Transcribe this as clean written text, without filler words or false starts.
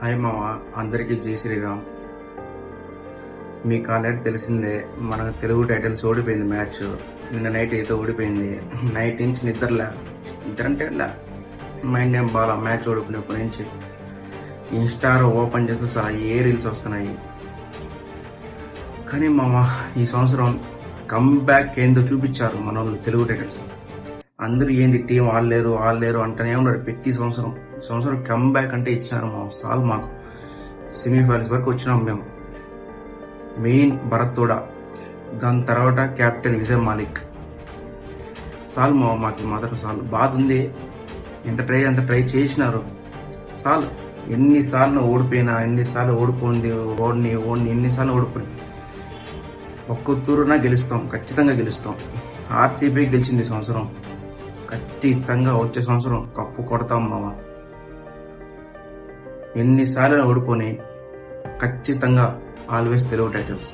Hi మామ, అందరికీ జై శ్రీరామ్. మీకు ఆల్రెడీ తెలిసిందే, మన తెలుగు టైటిల్స్ ఓడిపోయింది మ్యాచ్. నిన్న నైట్ అయితే ఓడిపోయింది. నైట్ నుంచి నిద్రంటే మైండ్ ఏం బాగా మ్యాచ్ ఓడిపోయినప్పటి నుంచి ఇన్స్టాలో ఓపెన్ చేస్తే చాలా రీల్స్ వస్తున్నాయి. కానీ మామ, ఈ సంవత్సరం కమ్బ్యాక్ ఏందో చూపించారు మన వాళ్ళు తెలుగు టైటిల్స్. అందరూ ఏంది టీం ఆడలేరు అంటూనే ఉన్నారు ప్రతి సంవత్సరం కమ్బ్యాక్ అంటే ఇచ్చినారు మా సాల్. మాకు సెమీఫైనల్స్ వరకు వచ్చినాం మేము. మెయిన్ భరత్ తోడా, దాని తర్వాత కెప్టెన్ విజయ్ మాలిక్. సాల్ మాకు మాత్రం సాల్ బాధ ఉంది. ఎంత ట్రై చేసినారు సాల్. ఎన్నిసార్లు ఓడిపోయినా, ఎన్నిసార్లు ఓడిపోయింది, ఓడిని ఎన్నిసార్లు ఓడిపోయింది. ఒక్క తూరునా గెలుస్తాం, ఖచ్చితంగా గెలుస్తాం. ఆర్సీబీ గెలిచింది ఈ సంవత్సరం, ఖచ్చితంగా వచ్చే సంవత్సరం కప్పు కొడతాం మామ. ఎన్నిసార్లు ఓడిపోయి ఖచ్చితంగా ఆల్వేస్ తెలుగు టైటిల్స్.